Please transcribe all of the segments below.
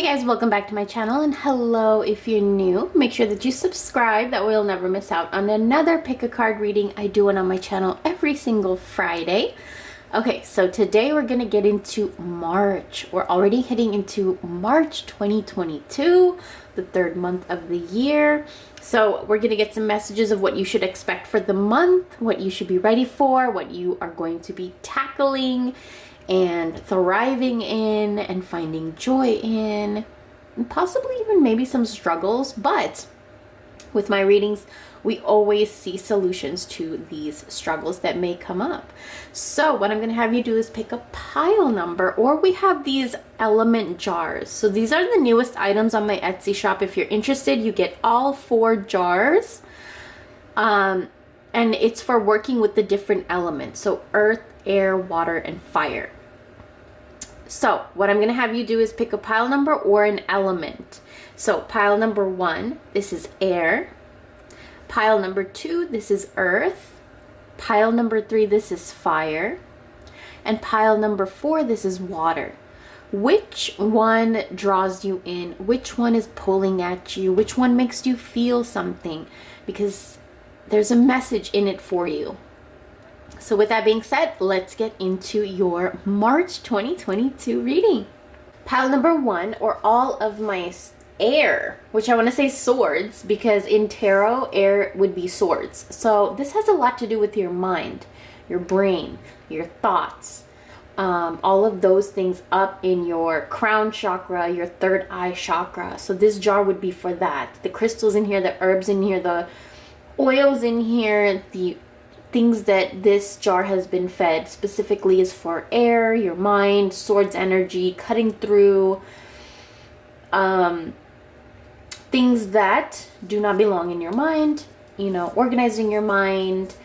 guys, welcome back to my channel, and hello if you're new. Make sure that you subscribe, that way you'll never miss out on another pick a card reading. I do one on my channel every single Friday. Okay, so today we're gonna get into March. We're already heading into March 2022, the third month of the year. So we're gonna get some messages of what you should expect for the month, what you should be ready for, what you are going to be tackling and thriving in and finding joy in, and possibly even maybe some struggles. But with my readings, we always see solutions to these struggles that may come up. So what I'm going to have you do is pick a pile number, or we have these element jars. So these are the newest items on my Etsy shop. If you're interested, you get all 4 jars. And it's for working with the different elements. So earth, air, water, and fire. So what I'm going to have you do is pick a pile number or an element. So pile number 1, this is air. Pile number 2, this is earth. Pile number 3, this is fire. And pile number 4, this is water. Which one draws you in? Which one is pulling at you? Which one makes you feel something? Because there's a message in it for you. So with that being said, let's get into your March 2022 reading. Pile number 1, or all of my air, which I want to say swords, because in tarot, air would be swords. So this has a lot to do with your mind, your brain, your thoughts, all of those things up in your crown chakra, your third eye chakra. So this jar would be for that. The crystals in here, the herbs in here, the oils in here, the things that this jar has been fed specifically is for air, your mind, swords energy, cutting through things that do not belong in your mind, organizing your mind,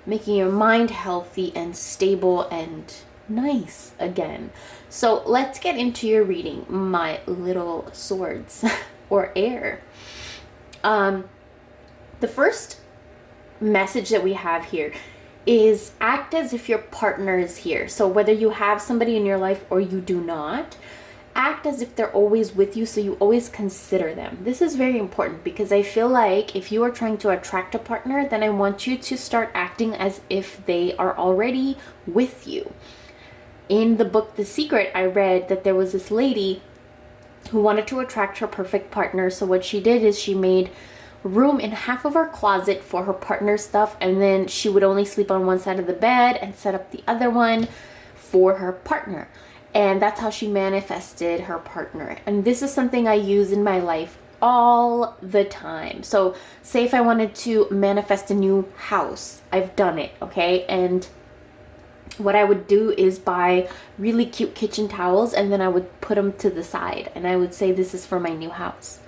making your mind healthy and stable and nice again. So let's get into your reading, my little swords or air. The first message that we have here is act as if your partner is here. So whether you have somebody in your life or you do not, act as if they're always with you, so you always consider them. This is very important because I feel like if you are trying to attract a partner, then I want you to start acting as if they are already with you. In the book The Secret, I read that there was this lady who wanted to attract her perfect partner. So what she did is she made room in half of her closet for her partner's stuff, and then she would only sleep on one side of the bed and set up the other one for her partner. And that's how she manifested her partner. And this is something I use in my life all the time. So say if I wanted to manifest a new house, I've done it, okay? And what I would do is buy really cute kitchen towels, and then I would put them to the side, and I would say, this is for my new house.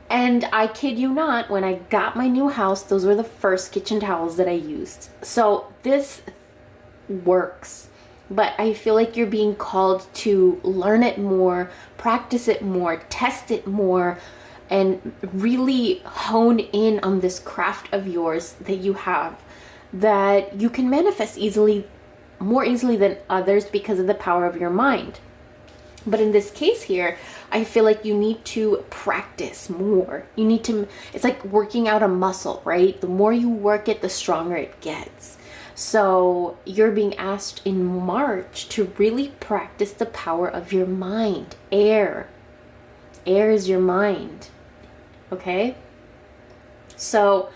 And I kid you not, when I got my new house, those were the first kitchen towels that I used. So this works, but I feel like you're being called to learn it more, practice it more, test it more, and really hone in on this craft of yours that you have, that you can manifest easily, more easily than others because of the power of your mind. But in this case here, I feel like you need to practice more. You need to, it's like working out a muscle, right? The more you work it, the stronger it gets. So you're being asked in March to really practice the power of your mind. Air is your mind, okay? So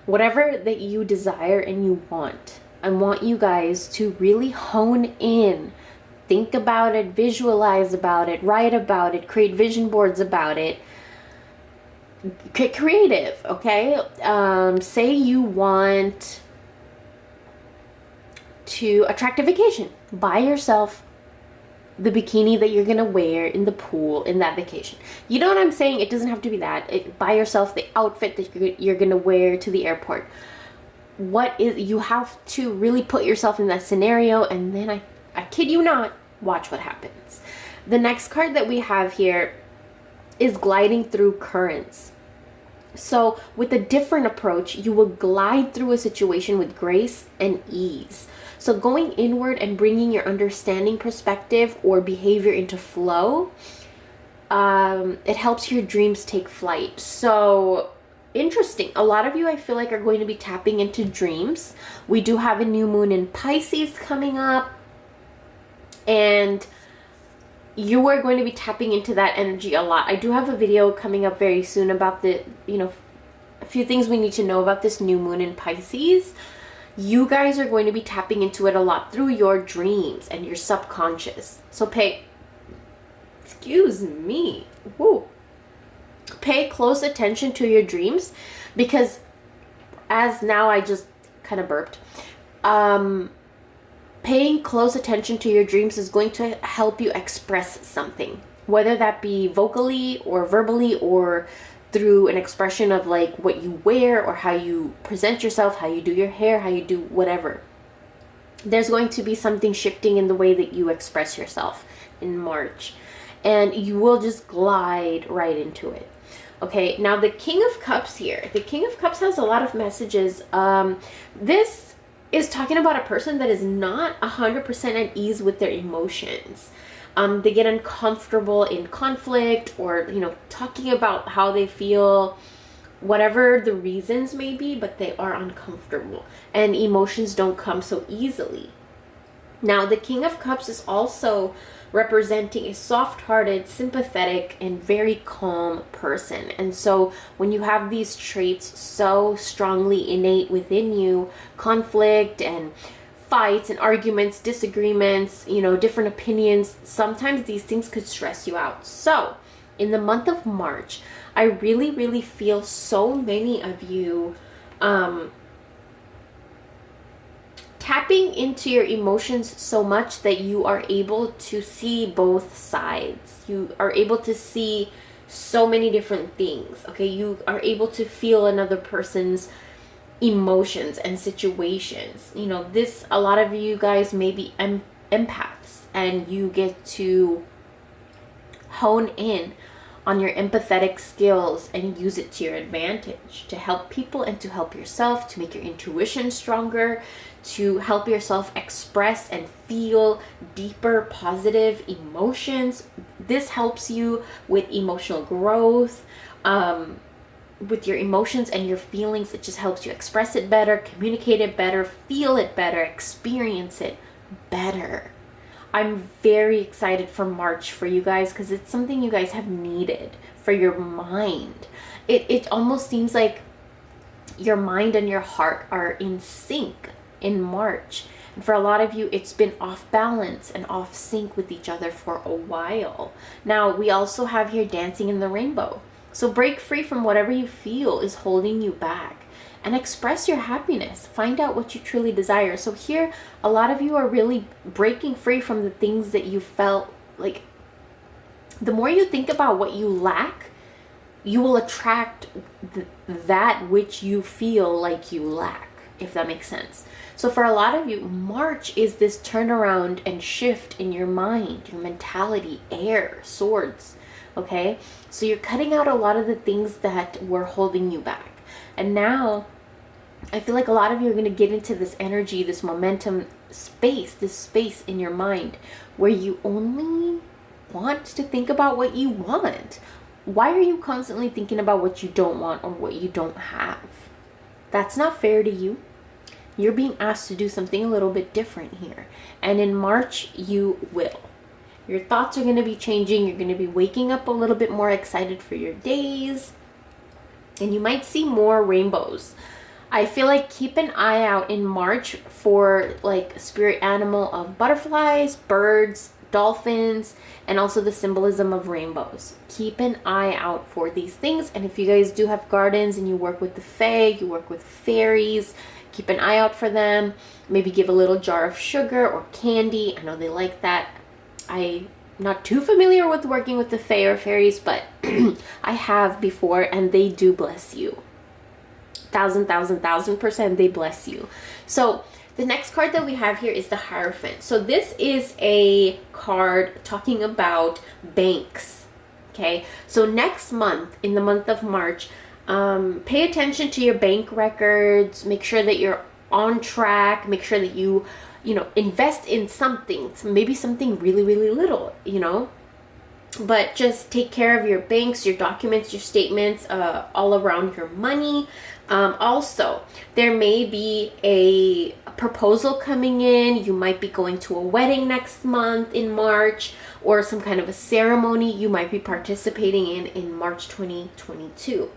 whatever that you desire and you want, I want you guys to really hone in. Think about it, visualize about it, write about it, create vision boards about it. Get creative, okay? Say you want to attract a vacation. Buy yourself the bikini that you're going to wear in the pool in that vacation. You know what I'm saying? It doesn't have to be that. Buy yourself the outfit that you're going to wear to the airport. You have to really put yourself in that scenario, and then I kid you not, watch what happens. The next card that we have here is gliding through currents. So with a different approach, you will glide through a situation with grace and ease. So going inward and bringing your understanding, perspective, or behavior into flow It helps your dreams take flight. So interesting. A lot of you, I feel like, are going to be tapping into dreams. We do have a new moon in Pisces coming up, and you are going to be tapping into that energy a lot. I do have a video coming up very soon about the, a few things we need to know about this new moon in Pisces. You guys are going to be tapping into it a lot through your dreams and your subconscious. So excuse me. Woo. Pay close attention to your dreams, because as now I just kind of burped. Paying close attention to your dreams is going to help you express something, whether that be vocally or verbally or through an expression of like what you wear or how you present yourself, how you do your hair, how you do whatever. There's going to be something shifting in the way that you express yourself in March, and you will just glide right into it. Okay, now the King of Cups here. The King of Cups has a lot of messages. This is talking about a person that is not 100% at ease with their emotions. They get uncomfortable in conflict, or, talking about how they feel, whatever the reasons may be, but they are uncomfortable and emotions don't come so easily. Now, the King of Cups is also representing a soft-hearted, sympathetic, and very calm person. And so when you have these traits so strongly innate within you, conflict and fights and arguments, disagreements, different opinions, sometimes these things could stress you out. So in the month of March, I really, really feel so many of you tapping into your emotions so much that you are able to see both sides. You are able to see so many different things. Okay, you are able to feel another person's emotions and situations. A lot of you guys may be empaths, and you get to hone in on your empathetic skills and use it to your advantage to help people and to help yourself, to make your intuition stronger, to help yourself express and feel deeper positive emotions. This helps you with emotional growth, with your emotions and your feelings. It just helps you express it better, communicate it better, feel it better, experience it better. I'm very excited for March for you guys, because it's something you guys have needed for your mind. It almost seems like your mind and your heart are in sync in March. And for a lot of you, it's been off balance and off sync with each other for a while. Now, we also have here dancing in the rainbow. So break free from whatever you feel is holding you back and express your happiness. Find out what you truly desire. So here, a lot of you are really breaking free from the things that you felt like. The more you think about what you lack, you will attract that which you feel like you lack, if that makes sense. So for a lot of you, March is this turnaround and shift in your mind, your mentality, air, swords, okay? So you're cutting out a lot of the things that were holding you back. And now, I feel like a lot of you are going to get into this energy, this momentum space, this space in your mind where you only want to think about what you want. Why are you constantly thinking about what you don't want or what you don't have? That's not fair to you. You're being asked to do something a little bit different here. And in March, you will. Your thoughts are going to be changing. You're going to be waking up a little bit more excited for your days. And you might see more rainbows. I feel like keep an eye out in March for like spirit animal of butterflies, birds, dolphins, and also the symbolism of rainbows. Keep an eye out for these things. And if you guys do have gardens and you work with the fae, you work with fairies, keep an eye out for them. Maybe give a little jar of sugar or candy. I know they like that. I'm not too familiar with working with the fae or fairies, but I have before, and they do bless you. 1000% they bless you. So the next card that we have here is the Hierophant. So this is a card talking about banks. Okay, so next month, in the month of March, pay attention to your bank records. Make sure that you're on track. Make sure that you invest in something, maybe something really, really little, But just take care of your banks, your documents, your statements, all around your money. Also, there may be a proposal coming in. You might be going to a wedding next month in March, or some kind of a ceremony you might be participating in March 2022.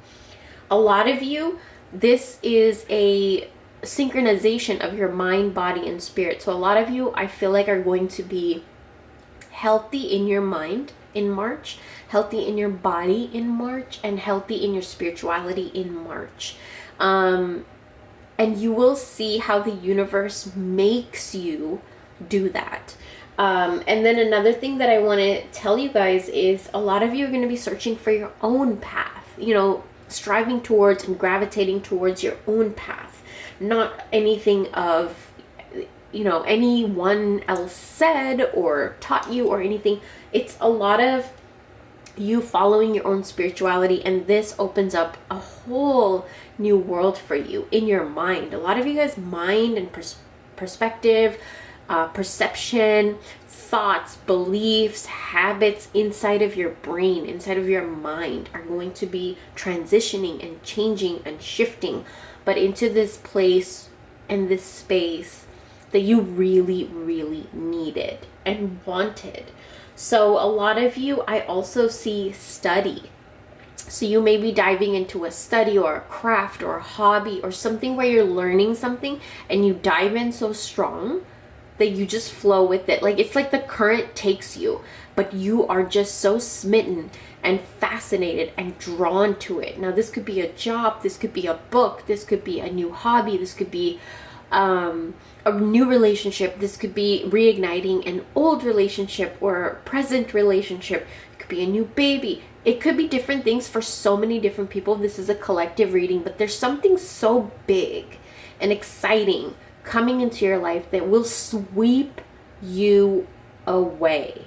A lot of you, this is a synchronization of your mind, body, and spirit. So a lot of you, I feel like, are going to be healthy in your mind in March, healthy in your body in March, and healthy in your spirituality in March. And you will see how the universe makes you do that. And then another thing that I want to tell you guys is a lot of you are going to be searching for your own path, striving towards and gravitating towards your own path, not anything of, anyone else said or taught you or anything. It's a lot of you following your own spirituality, and this opens up a whole new world for you in your mind. A lot of you guys' mind and perspective, perception, thoughts, beliefs, habits inside of your brain, inside of your mind, are going to be transitioning and changing and shifting, but into this place and this space that you really, really needed and wanted. So a lot of you, I also see study. So you may be diving into a study or a craft or a hobby or something where you're learning something and you dive in so strong that you just flow with it. Like, it's like the current takes you, but you are just so smitten and fascinated and drawn to it. Now, this could be a job, this could be a book, this could be a new hobby, this could be a new relationship, this could be reigniting an old relationship or a present relationship, it could be a new baby. It could be different things for so many different people. This is a collective reading, but there's something so big and exciting coming into your life that will sweep you away.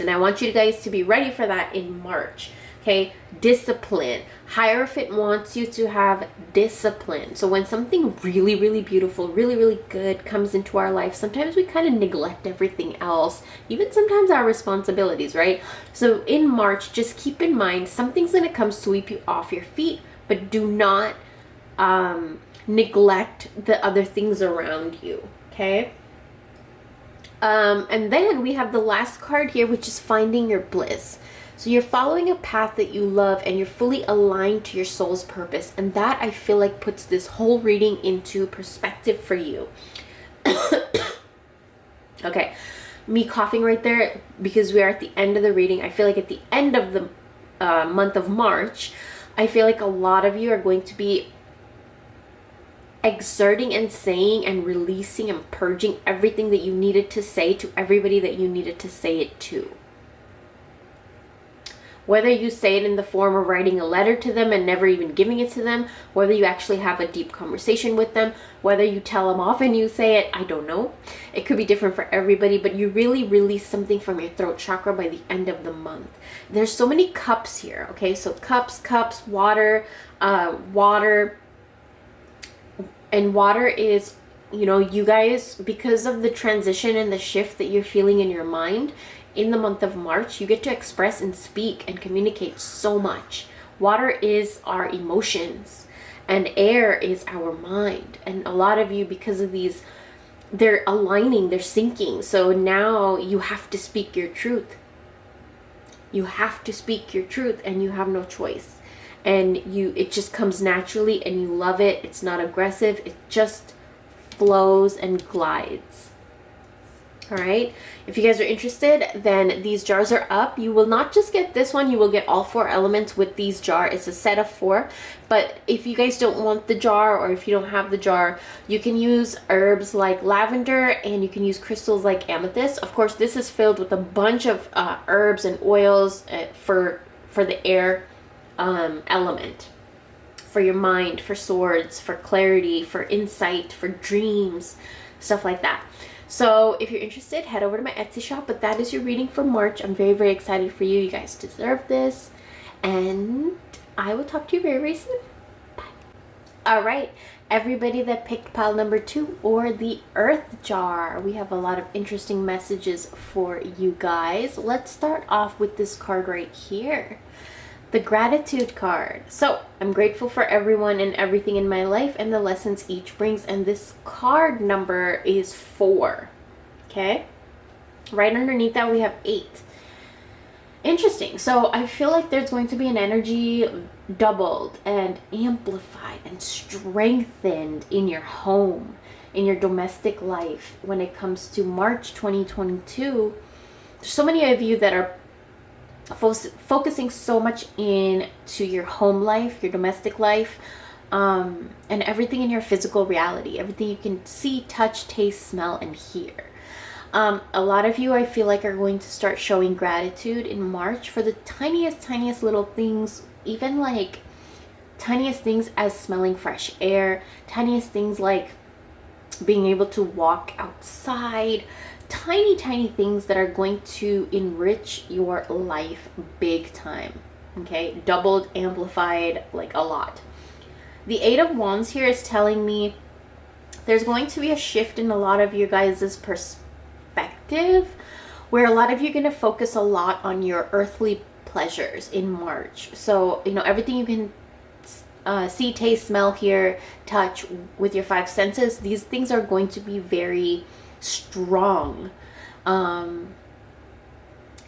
And I want you guys to be ready for that in March. Okay, discipline. Hierophant wants you to have discipline. So when something really, really beautiful, really, really good comes into our life, sometimes we kind of neglect everything else, even sometimes our responsibilities, right? So in March, just keep in mind, something's going to come sweep you off your feet, but do not neglect the other things around you, okay? And then we have the last card here, which is finding your bliss. So you're following a path that you love and you're fully aligned to your soul's purpose. And that, I feel like, puts this whole reading into perspective for you. Okay, me coughing right there because we are at the end of the reading. I feel like at the end of the month of March, I feel like a lot of you are going to be exerting and saying and releasing and purging everything that you needed to say to everybody that you needed to say it to. Whether you say it in the form of writing a letter to them and never even giving it to them, whether you actually have a deep conversation with them, whether you tell them off and you say it, I don't know. It could be different for everybody, but you really release something from your throat chakra by the end of the month. There's so many cups here, okay? So cups, water, water. And water is, you guys, because of the transition and the shift that you're feeling in your mind, in the month of March, you get to express and speak and communicate so much. Water is our emotions and air is our mind. And a lot of you, because of these, they're aligning, they're syncing. So now you have to speak your truth. You have to speak your truth and you have no choice. And it just comes naturally and you love it. It's not aggressive. It just flows and glides. All right. If you guys are interested, then these jars are up. You will not just get this one. You will get all 4 elements with these jars. It's a set of 4. But if you guys don't want the jar, or if you don't have the jar, you can use herbs like lavender and you can use crystals like amethyst. Of course, this is filled with a bunch of herbs and oils for the air element, for your mind, for swords, for clarity, for insight, for dreams, stuff like that. So if you're interested, head over to my Etsy shop. But that is your reading for March. I'm very, very excited for you. You guys deserve this. And I will talk to you very, very soon. Bye. All right, everybody that picked pile number 2 or the Earth Jar, we have a lot of interesting messages for you guys. Let's start off with this card right here, the Gratitude card. So I'm grateful for everyone and everything in my life and the lessons each brings, and this card number is 4. Okay, right underneath that we have 8. Interesting. So I feel like there's going to be an energy doubled and amplified and strengthened in your home, in your domestic life when it comes to March 2022. There's so many of you that are focusing so much into your home life, your domestic life, and everything in your physical reality, everything you can see, touch, taste, smell, and hear. A lot of you, I feel like, are going to start showing gratitude in March for the tiniest little things, even like tiniest things as smelling fresh air, tiniest things like being able to walk outside, tiny things that are going to enrich your life big time. Okay, doubled, amplified, like a lot. The 8 of Wands here is telling me there's going to be a shift in a lot of you guys' perspective, where a lot of you are going to focus a lot on your earthly pleasures in March. So, everything you can see, taste, smell, hear, touch with your 5 senses, these things are going to be very strong in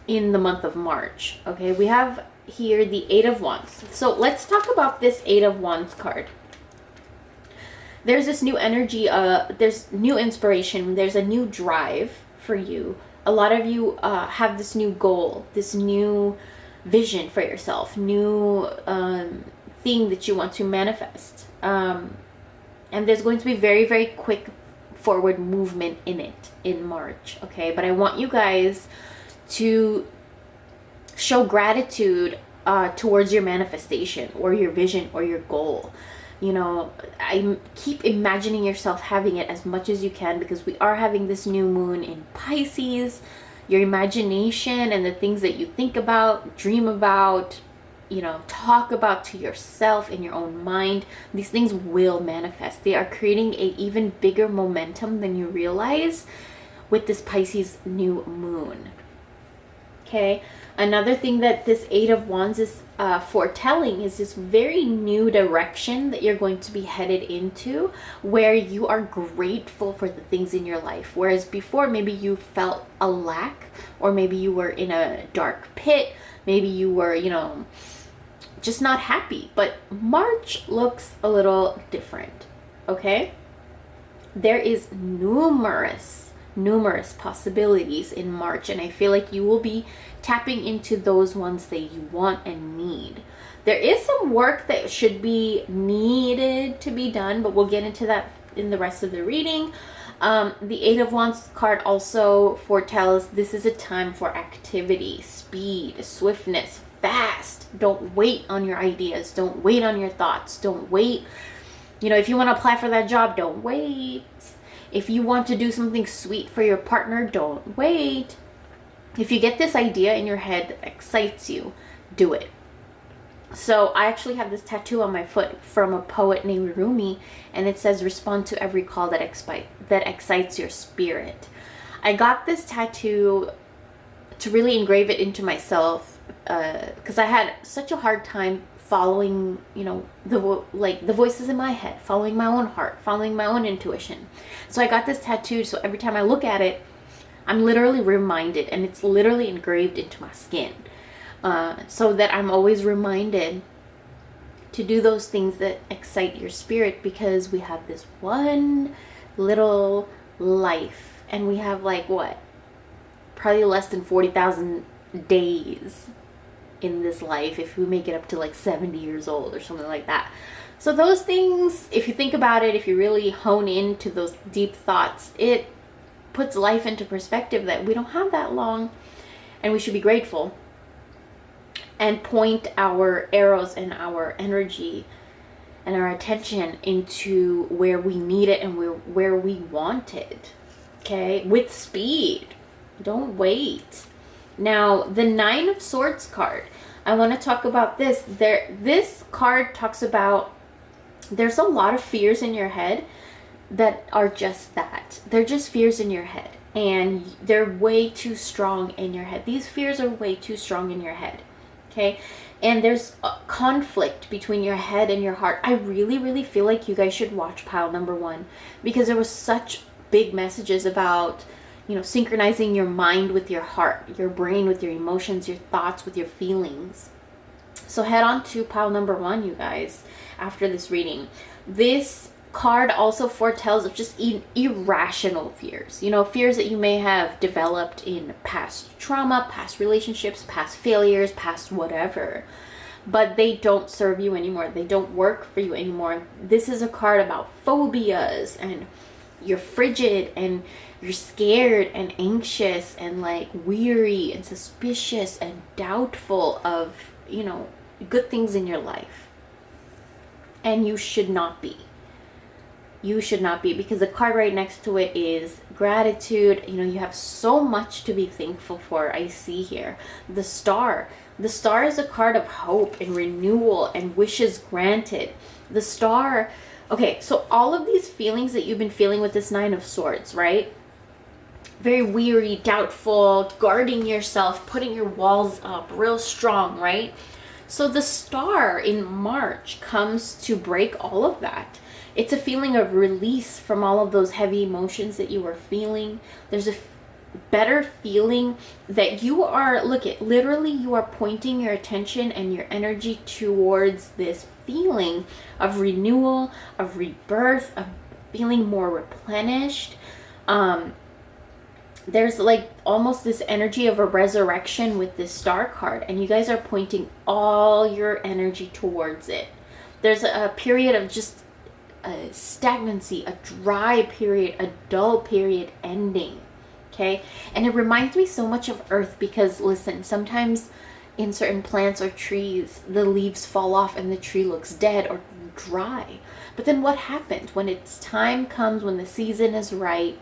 the month of March. Okay, we have here the 8 of Wands. So let's talk about this 8 of Wands card. There's this new energy, there's new inspiration, there's a new drive for you. A lot of you have this new goal, this new vision for yourself, new thing that you want to manifest. And there's going to be very quick forward movement in it in March. Okay, but I want you guys to show gratitude towards your manifestation or your vision or your goal. I keep imagining yourself having it as much as you can, because we are having this new moon in Pisces. Your imagination and the things that you think about, dream about, talk about to yourself in your own mind, these things will manifest. They are creating an even bigger momentum than you realize with this Pisces new moon. Okay, another thing that this 8 of Wands is foretelling is this very new direction that you're going to be headed into, where you are grateful for the things in your life. Whereas before, maybe you felt a lack, or maybe you were in a dark pit, maybe you were, just not happy. But March looks a little different. Okay, there is numerous possibilities in March, and I feel like you will be tapping into those ones that you want and need. There is some work that should be needed to be done, but we'll get into that in the rest of the reading. The 8 of Wands card also foretells this is a time for activity, speed, swiftness, fast. Don't wait on your ideas, don't wait on your thoughts, don't wait. If you want to apply for that job, don't wait. If you want to do something sweet for your partner, don't wait. If you get this idea in your head that excites you, do it. So I actually have this tattoo on my foot from a poet named Rumi, and it says, respond to every call that excites your spirit. I got this tattoo to really engrave it into myself, because I had such a hard time following, the voices in my head, following my own heart, following my own intuition. So I got this tattoo, so every time I look at it, I'm literally reminded, and it's literally engraved into my skin, so that I'm always reminded to do those things that excite your spirit, because we have this one little life, and we have probably less than 40,000 days in this life, if we make it up to 70 years old or something like that. So those things, if you think about it, if you really hone into those deep thoughts, it puts life into perspective that we don't have that long, and we should be grateful and point our arrows and our energy and our attention into where we need it and where we want it. Okay, with speed. Don't wait. Now, the 9 of Swords card, I want to talk about this. This card talks about There's a lot of fears in your head that are just that. They're just fears in your head, and they're way too strong in your head. These fears are way too strong in your head. Okay? And there's a conflict between your head and your heart. I really, really feel like you guys should watch pile number 1, because there was such big messages about, synchronizing your mind with your heart, your brain with your emotions, your thoughts with your feelings. So head on to pile number 1, you guys, after this reading. This card also foretells of just irrational fears. Fears that you may have developed in past trauma, past relationships, past failures, past whatever. But they don't serve you anymore. They don't work for you anymore. This is a card about phobias, and you're frigid, and you're scared and anxious and like weary and suspicious and doubtful of, good things in your life. And you should not be. You should not be, because the card right next to it is gratitude. You have so much to be thankful for. I see here the star. The star is a card of hope and renewal and wishes granted. The star. Okay, so all of these feelings that you've been feeling with this 9 of Swords, right? Very weary, doubtful, guarding yourself, putting your walls up real strong, right? So the star in March comes to break all of that. It's a feeling of release from all of those heavy emotions that you were feeling. There's a better feeling that you are, literally you are pointing your attention and your energy towards this feeling of renewal, of rebirth, of feeling more replenished. There's like almost this energy of a resurrection with this star card, and you guys are pointing all your energy towards it. There's a period of just a stagnancy, a dry period, a dull period ending. Okay? And it reminds me so much of Earth, because listen, sometimes in certain plants or trees, the leaves fall off and the tree looks dead or dry. But then what happens when its time comes, when the season is right?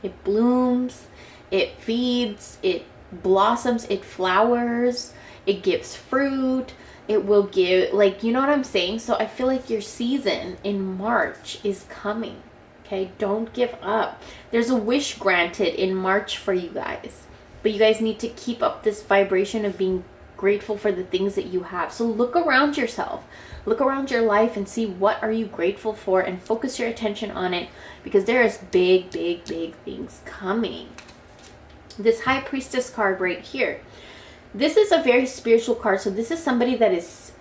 It blooms, it feeds, it blossoms, it flowers, it gives fruit. It will give, you know what I'm saying? So I feel like your season in March is coming. Okay, don't give up. There's a wish granted in March for you guys. But you guys need to keep up this vibration of being grateful for the things that you have. So look around yourself. Look around your life and see what are you grateful for, and focus your attention on it, because there is big, big, big things coming. This High Priestess card right here. This is a very spiritual card. So this is somebody that is,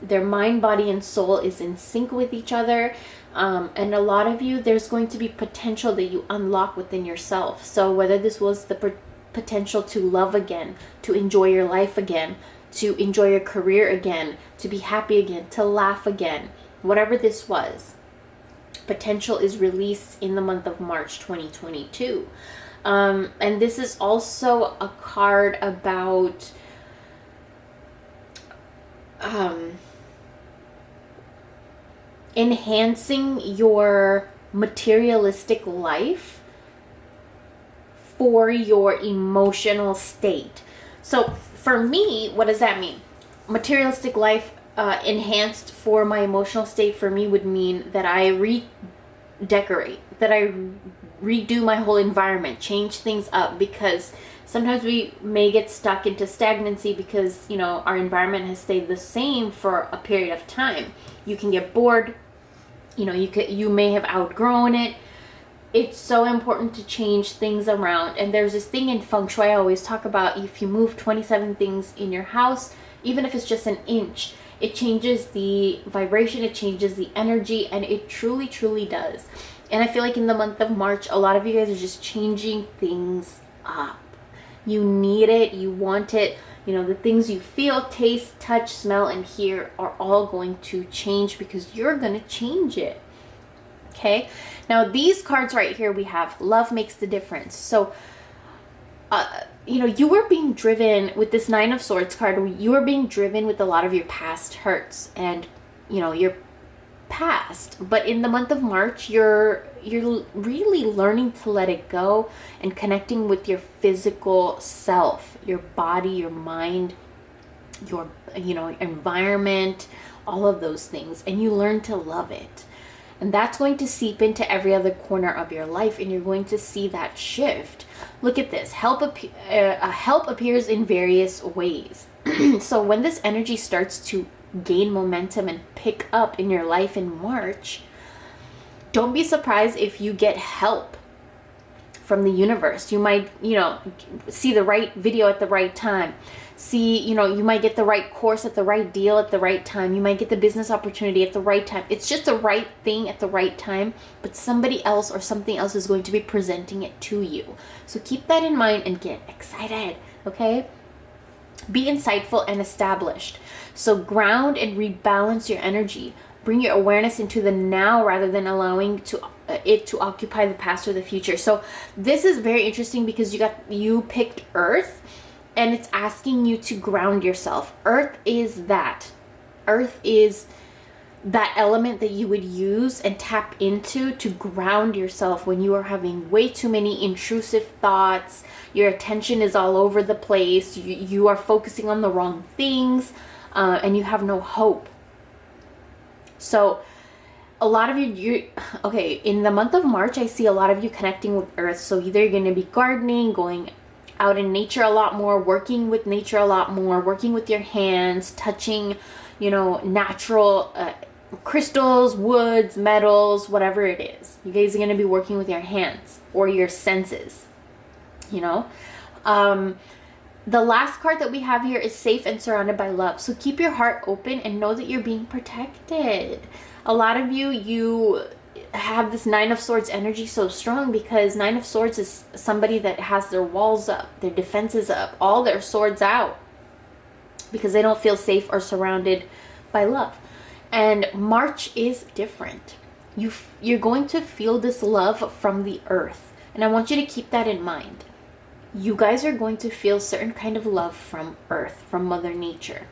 their mind, body, and soul is in sync with each other. And a lot of you, there's going to be potential that you unlock within yourself. So whether this was the potential to love again, to enjoy your life again, to enjoy your career again, to be happy again, to laugh again, whatever this was, potential is released in the month of March 2022. And this is also a card about enhancing your materialistic life for your emotional state. So for me, what does that mean? Materialistic life enhanced for my emotional state for me would mean that I redecorate, that I redo my whole environment, change things up, because sometimes we may get stuck into stagnancy because, our environment has stayed the same for a period of time. You can get bored, you may have outgrown it. It's so important to change things around. And there's this thing in feng shui I always talk about: if you move 27 things in your house, even if it's just an inch, it changes the vibration, it changes the energy, and it truly, truly does. And I feel like in the month of March, a lot of you guys are just changing things up. You need it, you want it. The things you feel, taste, touch, smell, and hear are all going to change, because you're going to change it. Okay? Now, these cards right here, we have love makes the difference. So, you were being driven with this 9 of Swords card. You were being driven with a lot of your past hurts and, your past. But in the month of March, you're really learning to let it go and connecting with your physical self, your body, your mind, your, environment, all of those things, and you learn to love it. And that's going to seep into every other corner of your life, and you're going to see that shift. Look at this. Help appears in various ways. So when this energy starts to gain momentum and pick up in your life in March, don't be surprised if you get help from the universe. You might, see the right video at the right time. You might get the right course at the right deal at the right time. You might get the business opportunity at the right time. It's just the right thing at the right time, but somebody else or something else is going to be presenting it to you. So keep that in mind and get excited, okay? Be insightful and established. So ground and rebalance your energy. Bring your awareness into the now rather than allowing it to occupy the past or the future. So this is very interesting because you picked Earth, and it's asking you to ground yourself. Earth is that element that you would use and tap into to ground yourself when you are having way too many intrusive thoughts. Your attention is all over the place. You are focusing on the wrong things, and you have no hope. So a lot of you, in the month of March, I see a lot of you connecting with Earth. So either you're going to be gardening, going out in nature a lot more, working with nature a lot more, working with your hands, touching, natural crystals, woods, metals, whatever it is. You guys are going to be working with your hands or your senses, The last card that we have here is safe and surrounded by love. So keep your heart open and know that you're being protected. A lot of you have this Nine of Swords energy so strong because Nine of Swords is somebody that has their walls up, their defenses up, all their swords out because they don't feel safe or surrounded by love. And March is different. You're going to feel this love from the earth. And I want you to keep that in mind. You guys are going to feel certain kind of love from Earth, from Mother Nature.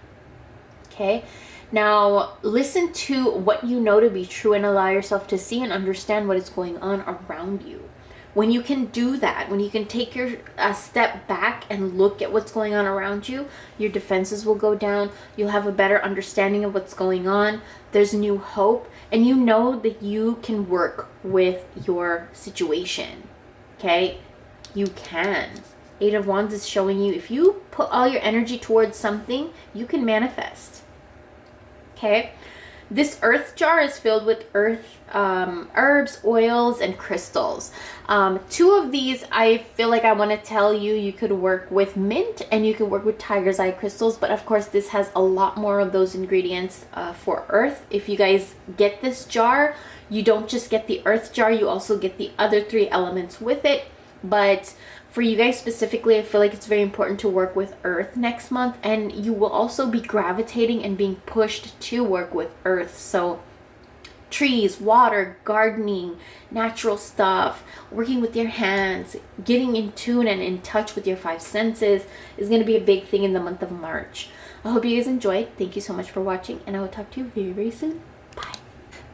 Okay? Now, listen to what you know to be true and allow yourself to see and understand what is going on around you. When you can do that, when you can take a step back and look at what's going on around you, your defenses will go down. You'll have a better understanding of what's going on. There's new hope. And you know that you can work with your situation. Okay? You can. Eight of Wands is showing you if you put all your energy towards something, you can manifest. Okay? This earth jar is filled with herbs, oils, and crystals. Two of these, I feel like I want to tell you, you could work with mint and you could work with tiger's eye crystals. But of course, this has a lot more of those ingredients for earth. If you guys get this jar, you don't just get the earth jar, you also get the other three elements with it. But for you guys specifically, I feel like it's very important to work with earth next month, and you will also be gravitating and being pushed to work with earth. So trees, water, gardening, natural stuff, working with your hands, getting in tune and in touch with your five senses is going to be a big thing in the month of March. I hope you guys enjoyed. Thank you so much for watching, and I will talk to you very, very soon. Bye.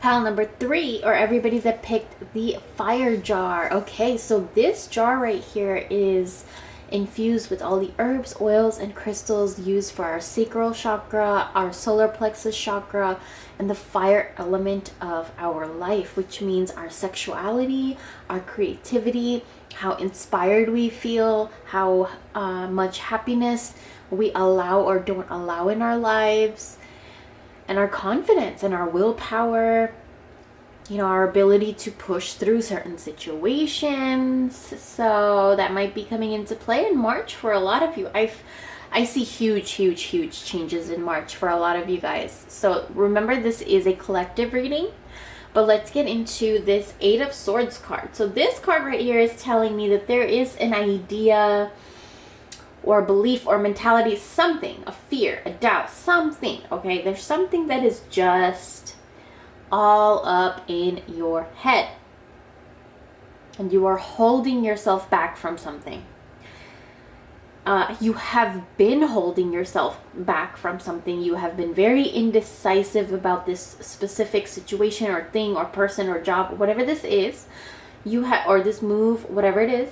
Pile number 3, or everybody that picked the fire jar. Okay, so this jar right here is infused with all the herbs, oils, and crystals used for our sacral chakra, our solar plexus chakra, and the fire element of our life, which means our sexuality, our creativity, how inspired we feel, how much happiness we allow or don't allow in our lives, and our confidence and our willpower, our ability to push through certain situations. So that might be coming into play in March for a lot of you. I see huge changes in March for a lot of you guys. So remember, this is a collective reading, but let's get into this 8 of Swords card. So this card right here is telling me that there is an idea or belief or mentality, something, a fear, a doubt, something, okay? There's something that is just all up in your head. And you are holding yourself back from something. You have been holding yourself back from something. You have been very indecisive about this specific situation or thing or person or job, whatever this is, or this move, whatever it is.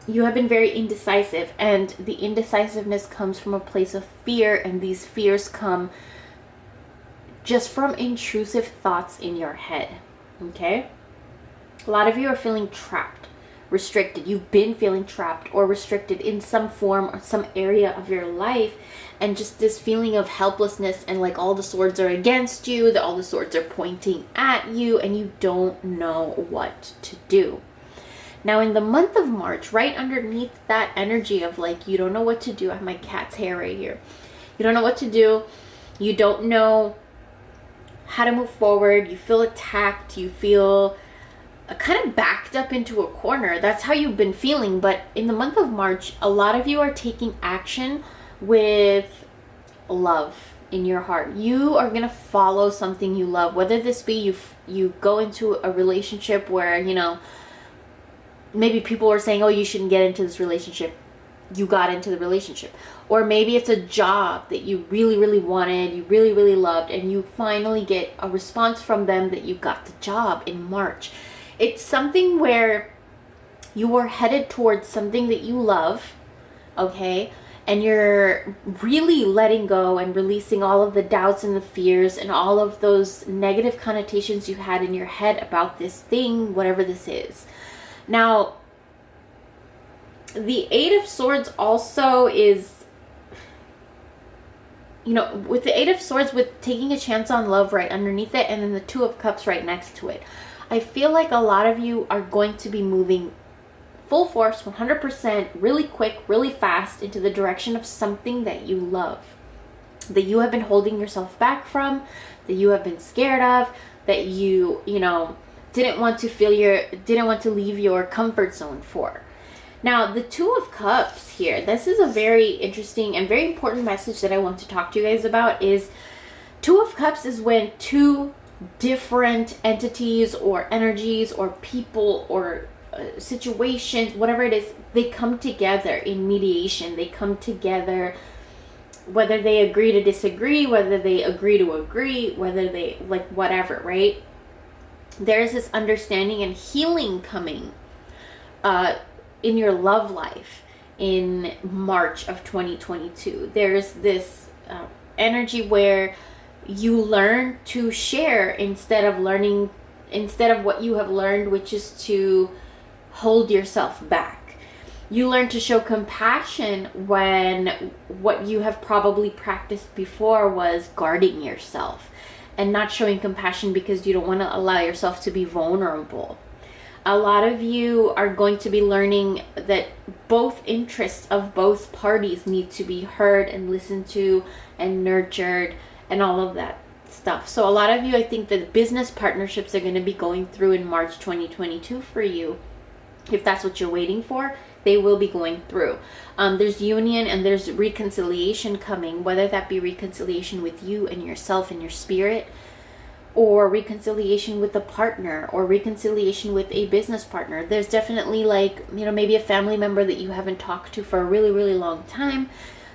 you have been very indecisive, and the indecisiveness comes from a place of fear, and these fears come just from intrusive thoughts in your head. Okay? A lot of you are feeling trapped, restricted. You've been feeling trapped or restricted in some form or some area of your life, and just this feeling of helplessness, and like all the swords are against you, all the swords are pointing at you, and you don't know what to do. Now in the month of March, right underneath that energy of like, you don't know what to do. I have my cat's hair right here. You don't know what to do. You don't know how to move forward. You feel attacked. You feel kind of backed up into a corner. That's how you've been feeling. But in the month of March, a lot of you are taking action with love in your heart. You are going to follow something you love, whether this be you go into a relationship where, you know, maybe people are saying, oh, you shouldn't get into this relationship. You got into the relationship. Or maybe it's a job that you really, really wanted, you really, really loved, and you finally get a response from them that you got the job in March. It's something where you are headed towards something that you love, okay? And you're really letting go and releasing all of the doubts and the fears and all of those negative connotations you had in your head about this thing, whatever this is. Now, the Eight of Swords also is, you know, with the Eight of Swords, with taking a chance on love right underneath it, and then the Two of Cups right next to it. I feel like a lot of you are going to be moving full force, 100%, really quick, really fast into the direction of something that you love, that you have been holding yourself back from, that you have been scared of, that you know, didn't want to leave your comfort zone for. Now, the Two of Cups here, this is a very interesting and very important message that I want to talk to you guys about. Is Two of Cups is when two different entities or energies or people or situations, whatever it is, they come together in mediation. They come together, whether they agree to disagree, whether they agree to agree, whether they, like, whatever, right? There's this understanding and healing coming in your love life in March of 2022. There's this energy where you learn to share instead of what you have learned, which is to hold yourself back. You learn to show compassion when what you have probably practiced before was guarding yourself and not showing compassion because you don't want to allow yourself to be vulnerable. A lot of you are going to be learning that both interests of both parties need to be heard and listened to and nurtured and all of that stuff. So a lot of you, I think that business partnerships are going to be going through in March 2022 for you. If that's what you're waiting for, they will be going through. There's union and there's reconciliation coming, whether that be reconciliation with you and yourself and your spirit, or reconciliation with a partner, or reconciliation with a business partner. There's definitely, like, you know, maybe a family member that you haven't talked to for a really, really long time.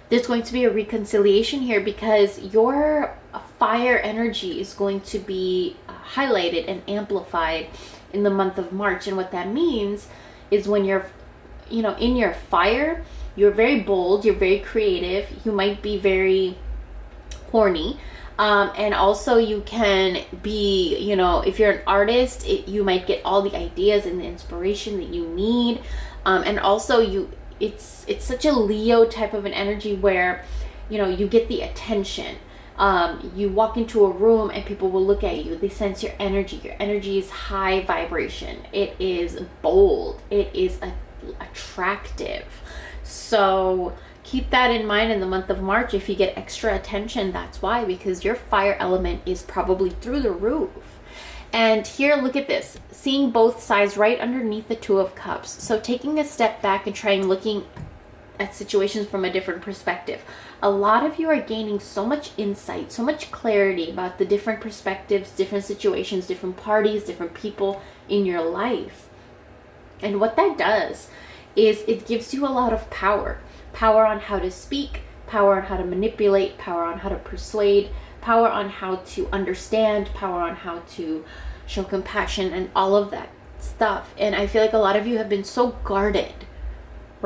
There's going to be a reconciliation here because your fire energy is going to be highlighted and amplified in the month of March. And what that means is when you're, you know, in your fire, you're very bold, you're very creative, you might be very horny. And also you can be, you know, if you're an artist, you might get all the ideas and the inspiration that you need. And also it's such a Leo type of an energy where, you know, you get the attention. You walk into a room and people will look at you. They sense your energy. Your energy is high vibration. It is bold. It is attractive. So keep that in mind in the month of March. If you get extra attention, that's why, because your fire element is probably through the roof. And here, look at this, seeing both sides right underneath the Two of Cups. So taking a step back and trying looking at situations from a different perspective. A lot of you are gaining so much insight, so much clarity about the different perspectives, different situations, different parties, different people in your life. And what that does is it gives you a lot of power. Power on how to speak, power on how to manipulate, power on how to persuade, power on how to understand, power on how to show compassion, and all of that stuff. And I feel like a lot of you have been so guarded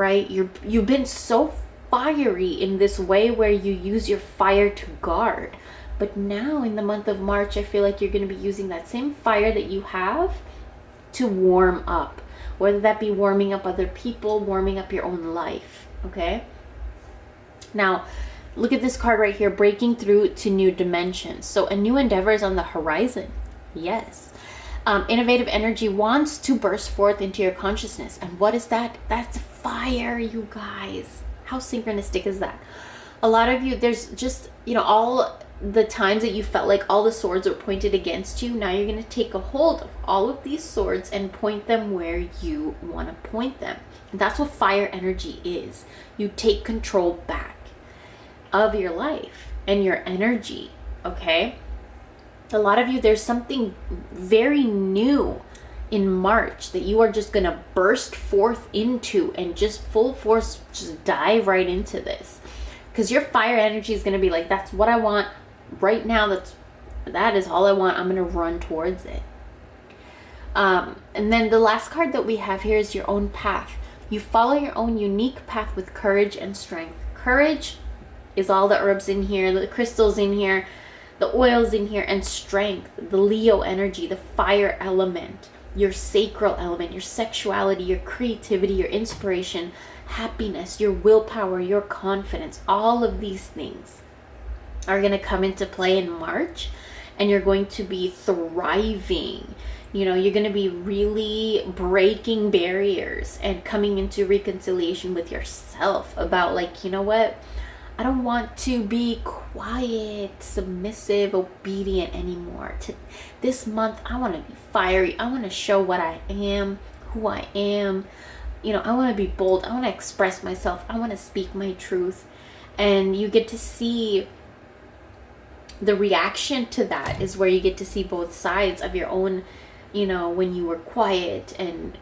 right? You've been so fiery in this way where you use your fire to guard. But now in the month of March, I feel like you're going to be using that same fire that you have to warm up, whether that be warming up other people, warming up your own life. Okay. Now, look at this card right here, breaking through to new dimensions. So a new endeavor is on the horizon. Yes. Innovative energy wants to burst forth into your consciousness. And what is that? That's fire, you guys. How synchronistic is that? A lot of you, there's just, all the times that you felt like all the swords were pointed against you. Now you're going to take a hold of all of these swords and point them where you want to point them. And that's what fire energy is. You take control back of your life and your energy. Okay. A lot of you, there's something very new in March that you are just going to burst forth into and just full force, just dive right into this. Because your fire energy is going to be like, that's what I want right now. That is all I want. I'm going to run towards it. And then the last card that we have here is your own path. You follow your own unique path with courage and strength. Courage is all the herbs in here, the crystals in here, the oils in here, and strength, the Leo energy, the fire element, your sacral element, your sexuality, your creativity, your inspiration, happiness, your willpower, your confidence. All of these things are going to come into play in March, and you're going to be thriving. You're going to be really breaking barriers and coming into reconciliation with yourself about like, you know what? I don't want to be quiet, submissive, obedient anymore. This month, I want to be fiery. I want to show what I am, who I am. I want to be bold. I want to express myself. I want to speak my truth. And you get to see the reaction to that is where you get to see both sides of your own, when you were quiet and,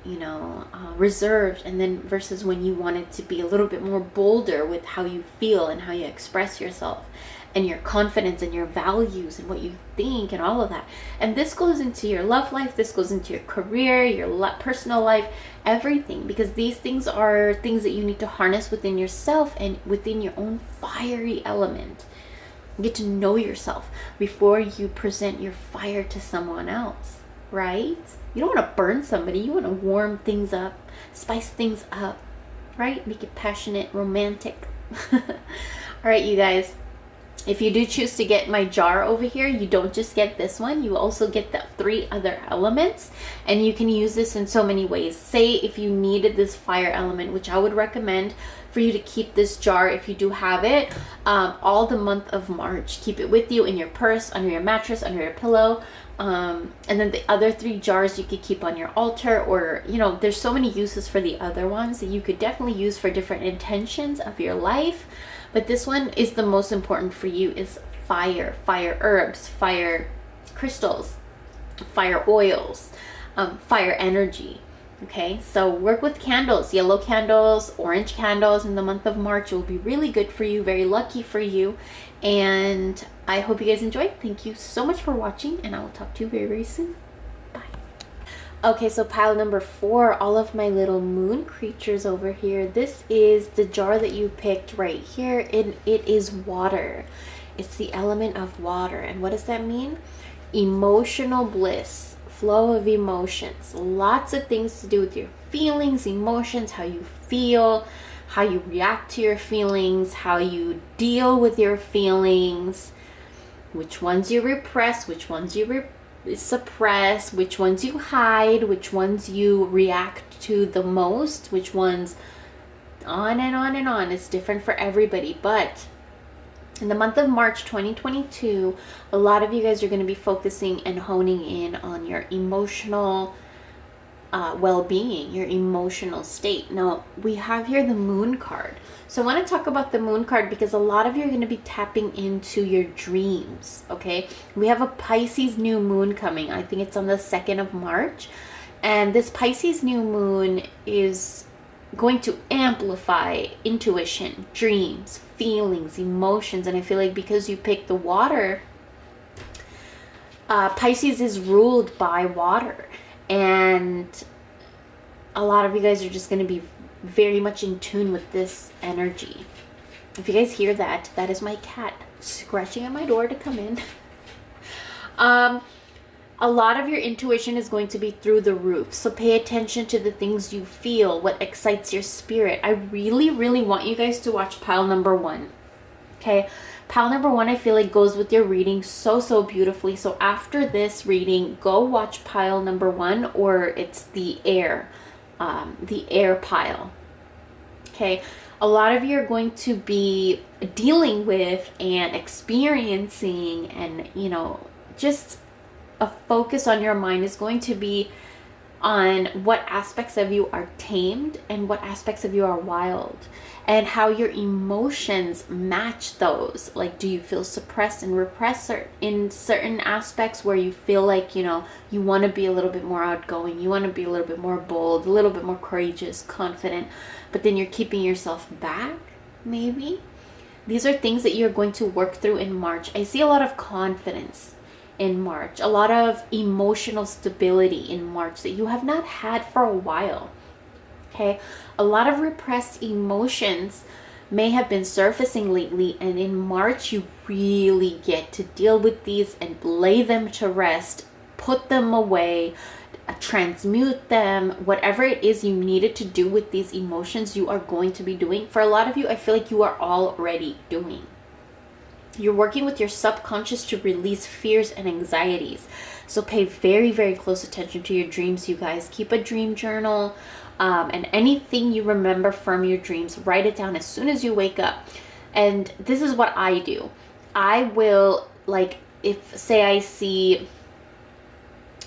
reserved, and then versus when you wanted to be a little bit more bolder with how you feel and how you express yourself and your confidence and your values and what you think and all of that. And this goes into your love life. This goes into your career, your personal life, everything, because these things are things that you need to harness within yourself and within your own fiery element. Get to know yourself before you present your fire to someone else. Right? You don't want to burn somebody. You want to warm things up, spice things up, right? Make it passionate, romantic. All right, you guys. If you do choose to get my jar over here, you don't just get this one. You also get the 3 other elements, and you can use this in so many ways. Say if you needed this fire element, which I would recommend for you to keep this jar if you do have it, all the month of March. Keep it with you in your purse, under your mattress, under your pillow. And then the other 3 jars you could keep on your altar, or there's so many uses for the other ones that you could definitely use for different intentions of your life. But this one is the most important for you, is fire herbs, fire crystals, fire oils, fire energy. Okay, so work with candles, yellow candles, orange candles in the month of March. It will be really good for you, very lucky for you. And I hope you guys enjoyed. Thank you so much for watching, and I will talk to you very, very soon. Bye. Okay, so pile number 4, all of my little moon creatures over here. This is the jar that you picked right here. It is water. It's the element of water. And what does that mean? Emotional bliss. Flow of emotions, lots of things to do with your feelings, emotions, how you feel, how you react to your feelings, how you deal with your feelings, which ones you repress, which ones you suppress, which ones you hide, which ones you react to the most, which ones, on and on and on. It's different for everybody, but in the month of March 2022, a lot of you guys are going to be focusing and honing in on your emotional well-being, your emotional state. Now, we have here the moon card. So I want to talk about the moon card because a lot of you are going to be tapping into your dreams, okay? We have a Pisces new moon coming. I think it's on the 2nd of March. And this Pisces new moon is going to amplify intuition, dreams, feelings, emotions. And I feel like because you picked the water, Pisces is ruled by water, and a lot of you guys are just going to be very much in tune with this energy. If you guys hear that, that is my cat scratching at my door to come in. A lot of your intuition is going to be through the roof. So pay attention to the things you feel, what excites your spirit. I really, really want you guys to watch pile number 1. Okay, pile number 1, I feel like goes with your reading so beautifully. So after this reading, go watch pile number 1, or it's the air pile. Okay, a lot of you are going to be dealing with and experiencing, and just a focus on your mind is going to be on what aspects of you are tamed and what aspects of you are wild, and how your emotions match those. Like, do you feel suppressed and repressed in certain aspects where you feel like, you want to be a little bit more outgoing, you want to be a little bit more bold, a little bit more courageous, confident, but then you're keeping yourself back, maybe? These are things that you're going to work through in March. I see a lot of confidence in March, a lot of emotional stability in March that you have not had for a while. Okay, a lot of repressed emotions may have been surfacing lately, and in March you really get to deal with these and lay them to rest, put them away, transmute them. Whatever it is you needed to do with these emotions, you are going to be doing. For a lot of you, I feel like you are already doing. You're working with your subconscious to release fears and anxieties. So pay very, very close attention to your dreams, you guys. Keep a dream journal, and anything you remember from your dreams, write it down as soon as you wake up. And this is what I do. I will, like, if say I see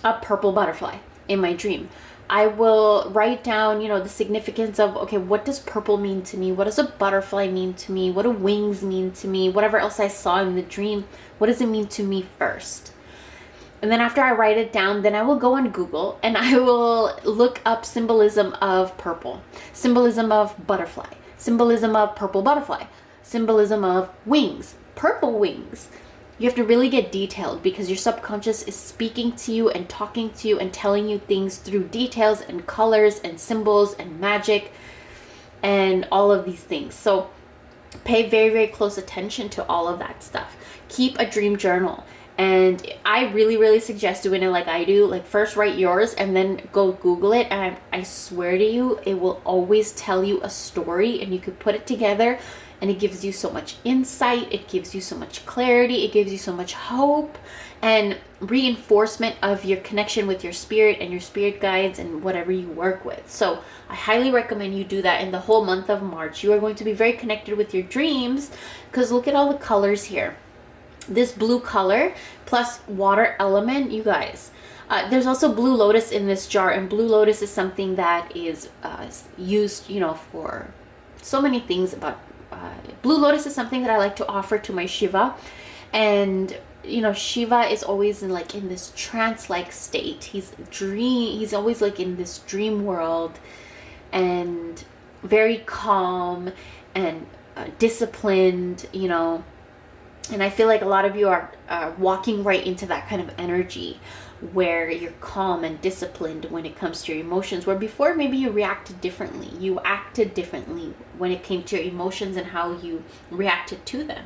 a purple butterfly in my dream, I will write down, the significance of, okay, what does purple mean to me? What does a butterfly mean to me? What do wings mean to me? Whatever else I saw in the dream, what does it mean to me first? And then after I write it down, then I will go on Google and I will look up symbolism of purple, symbolism of butterfly, symbolism of purple butterfly, symbolism of wings, purple wings. You have to really get detailed because your subconscious is speaking to you and talking to you and telling you things through details and colors and symbols and magic and all of these things. So pay very, very close attention to all of that stuff. Keep a dream journal. And I really, really suggest doing it like I do. Like, first write yours and then go Google it. And I swear to you, it will always tell you a story and you could put it together. And it gives you so much insight, it gives you so much clarity, it gives you so much hope and reinforcement of your connection with your spirit and your spirit guides and whatever you work with. So I highly recommend you do that in the whole month of March. You are going to be very connected with your dreams because look at all the colors here. This blue color plus water element, you guys. There's also blue lotus in this jar, and blue lotus is something that is used, for so many things. Blue lotus is something that I like to offer to my Shiva, and Shiva is always in this trance-like state. He's always like in this dream world and very calm and disciplined, and I feel like a lot of you are walking right into that kind of energy where you're calm and disciplined when it comes to your emotions, where before maybe you reacted differently. You acted differently when it came to your emotions and how you reacted to them.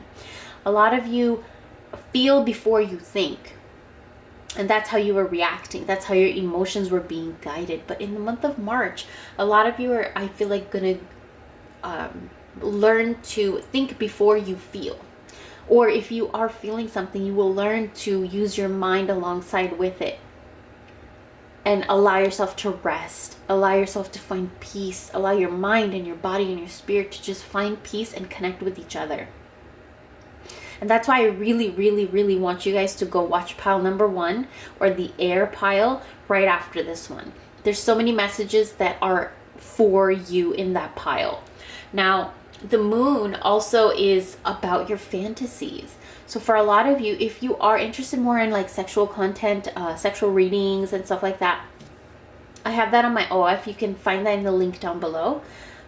A lot of you feel before you think, and that's how you were reacting. That's how your emotions were being guided. But in the month of March, a lot of you are, I feel like, gonna learn to think before you feel. Or if you are feeling something, you will learn to use your mind alongside with it and allow yourself to rest, allow yourself to find peace, allow your mind and your body and your spirit to just find peace and connect with each other. And that's why I really, really, really want you guys to go watch pile number 1 or the air pile right after this one. There's so many messages that are for you in that pile. Now, the moon also is about your fantasies. So for a lot of you, if you are interested more in sexual content, sexual readings and stuff like that, I have that on my OF. You can find that in the link down below.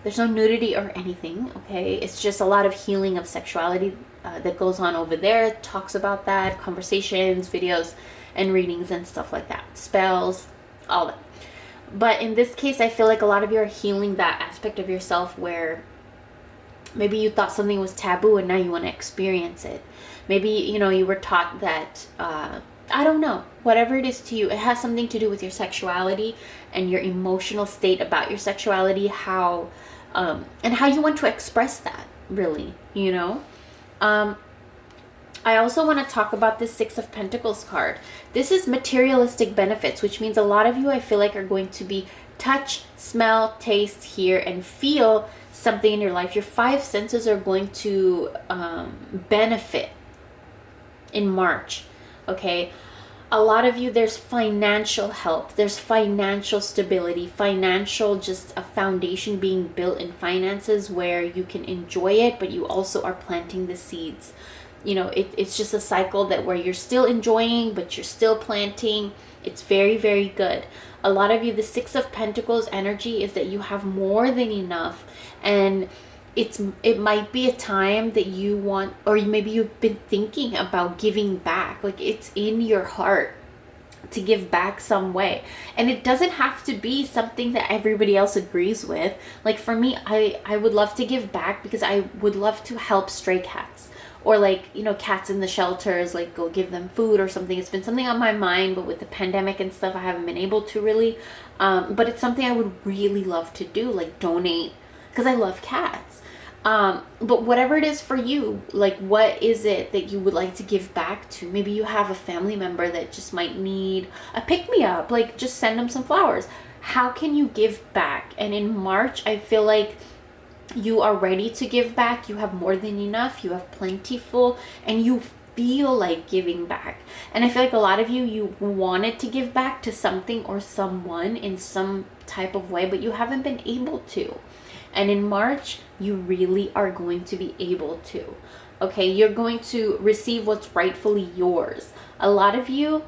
There's no nudity or anything, okay? It's just a lot of healing of sexuality that goes on over there. It talks about that, conversations, videos, and readings and stuff like that. Spells, all that. But in this case, I feel like a lot of you are healing that aspect of yourself where maybe you thought something was taboo and now you want to experience it. Maybe, you were taught that, I don't know, whatever it is to you, it has something to do with your sexuality and your emotional state about your sexuality, how, and how you want to express that, really, I also want to talk about the Six of Pentacles card. This is materialistic benefits, which means a lot of you, I feel like, are going to be touch, smell, taste, hear, and feel something in your life. Your five senses are going to benefit in March, okay? A lot of you, there's financial help, there's financial stability, just a foundation being built in finances where you can enjoy it, but you also are planting the seeds. It's just a cycle that where you're still enjoying, but you're still planting. It's very, very good. A lot of you, the Six of Pentacles energy is that you have more than enough, and it might be a time that you want, or maybe you've been thinking about giving back. Like, it's in your heart to give back some way, and it doesn't have to be something that everybody else agrees with. Like, for me, I would love to give back because I would love to help stray cats, or cats in the shelters, like go give them food or something. It's been something on my mind, but with the pandemic and stuff, I haven't been able to really, but it's something I would really love to do, like donate, because I love cats. But whatever it is for you, like, what is it that you would like to give back to? Maybe you have a family member that just might need a pick-me-up, like just send them some flowers. How can you give back? And in March, I feel like you are ready to give back. You have more than enough, you have plentiful, and you feel like giving back. And I feel like a lot of you wanted to give back to something or someone in some type of way, but you haven't been able to. And in March, you really are going to be able to. Okay, you're going to receive what's rightfully yours. A lot of you,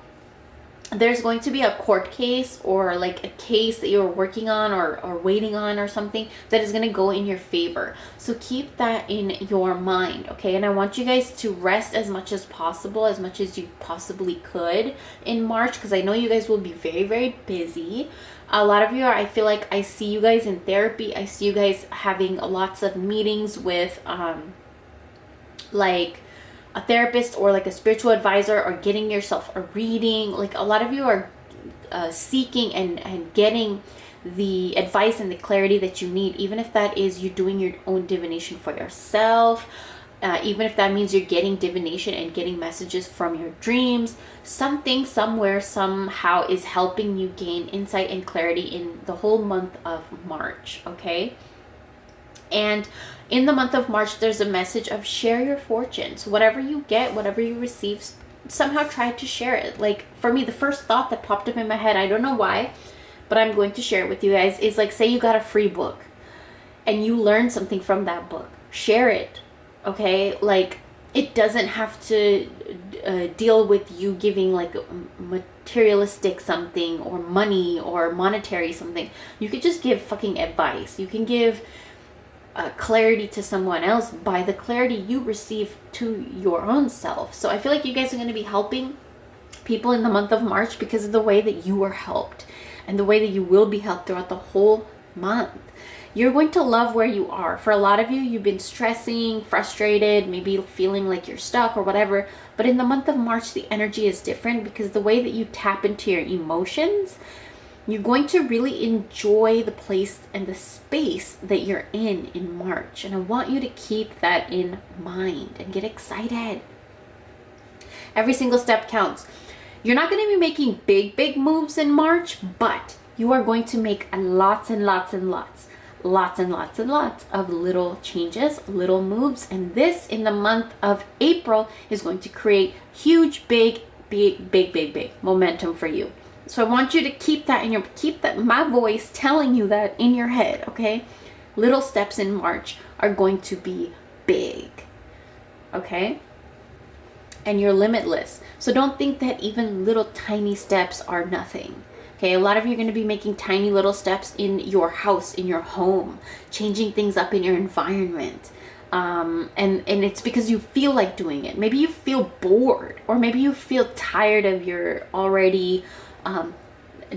there's going to be a court case or like a case that you're working on or waiting on or something that is going to go in your favor. So keep that in your mind, okay? And I want you guys to rest as much as possible, as much as you possibly could in March, because I know you guys will be very, very busy. A lot of you are, I feel like I see you guys in therapy. I see you guys having lots of meetings with like a therapist or like a spiritual advisor, or getting yourself a reading. Like, a lot of you are seeking and getting the advice and the clarity that you need, even if that is you doing your own divination for yourself, even if that means you're getting divination and getting messages from your dreams. Something, somewhere, somehow is helping you gain insight and clarity in the whole month of March, okay? And in the month of March, there's a message of share your fortune. So whatever you get, whatever you receive, somehow try to share it. Like, for me, the first thought that popped up in my head, I don't know why, but I'm going to share it with you guys, is like, say you got a free book and you learned something from that book. Share it, okay? Like, it doesn't have to deal with you giving like materialistic something or money or monetary something. You could just give fucking advice. You can give clarity to someone else by the clarity you receive to your own self. So I feel like you guys are going to be helping people in the month of March because of the way that you were helped and the way that you will be helped throughout the whole month. You're going to love where you are. For a lot of you, you've been stressing, frustrated, maybe feeling like you're stuck or whatever. But in the month of March, the energy is different because the way that you tap into your emotions, you're going to really enjoy the place and the space that you're in March. And I want you to keep that in mind and get excited. Every single step counts. You're not going to be making big moves in March, but you are going to make lots and lots of little changes, little moves. And this, in the month of April, is going to create huge, big momentum for you. So I want you to keep that my voice telling you that in your head, okay? Little steps in March are going to be big, okay? And you're limitless. So don't think that even little tiny steps are nothing. Okay, a lot of you are going to be making tiny little steps in your house, in your home, changing things up in your environment. And it's because you feel like doing it. Maybe you feel bored, or maybe you feel tired of your already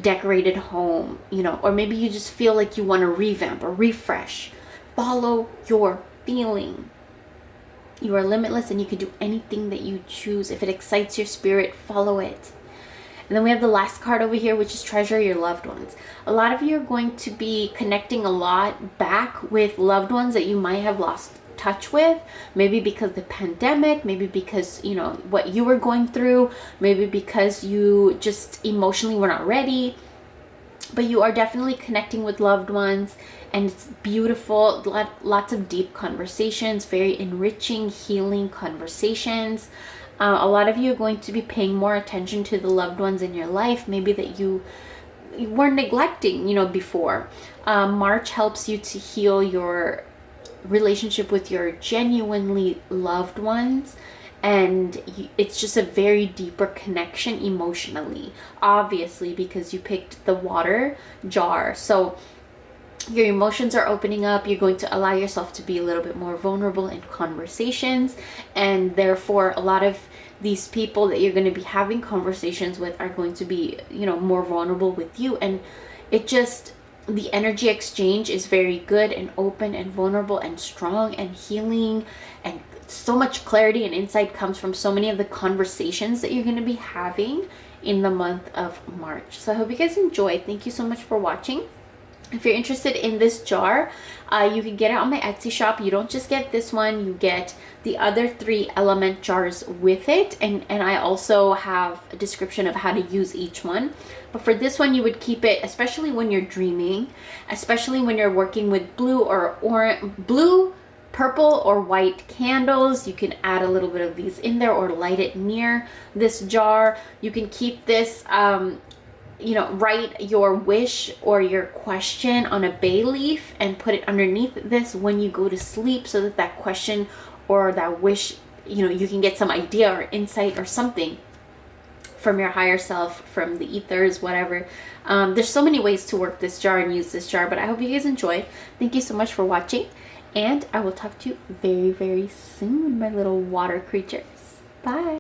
decorated home, you know, or maybe you just feel like you want to revamp or refresh. Follow your feeling. You are limitless and you can do anything that you choose. If it excites your spirit, follow it. And then we have the last card over here, which is treasure your loved ones. A lot of you are going to be connecting a lot back with loved ones that you might have lost touch with, maybe because the pandemic, maybe because, you know, what you were going through, maybe because you just emotionally were not ready. But you are definitely connecting with loved ones, and it's beautiful. Lots of deep conversations, very enriching, healing conversations. A lot of you are going to be paying more attention to the loved ones in your life, maybe that you were neglecting, you know, before. March helps you to heal your relationship with your genuinely loved ones, and it's just a very deeper connection emotionally, obviously, because you picked the water jar. So your emotions are opening up. You're going to allow yourself to be a little bit more vulnerable in conversations, and therefore a lot of these people that you're going to be having conversations with are going to be, you know, more vulnerable with you. And it just, the energy exchange is very good and open and vulnerable and strong and healing, and so much clarity and insight comes from so many of the conversations that you're going to be having in the month of March. So I hope you guys enjoy. Thank you so much for watching. If you're interested in this jar, you can get it on my Etsy shop. You don't just get this one, you get the other 3 element jars with it. And I also have a description of how to use each one. But for this one, you would keep it, especially when you're dreaming, especially when you're working with blue or orange, blue, purple or white candles. You can add a little bit of these in there or light it near this jar. You can keep this, you know, write your wish or your question on a bay leaf and put it underneath this when you go to sleep, so that that question or that wish, you know, you can get some idea or insight or something from your higher self, from the ethers, whatever. There's so many ways to work this jar and use this jar, but I hope you guys enjoy. Thank you so much for watching, and I will talk to you very, very soon, my little water creatures. Bye.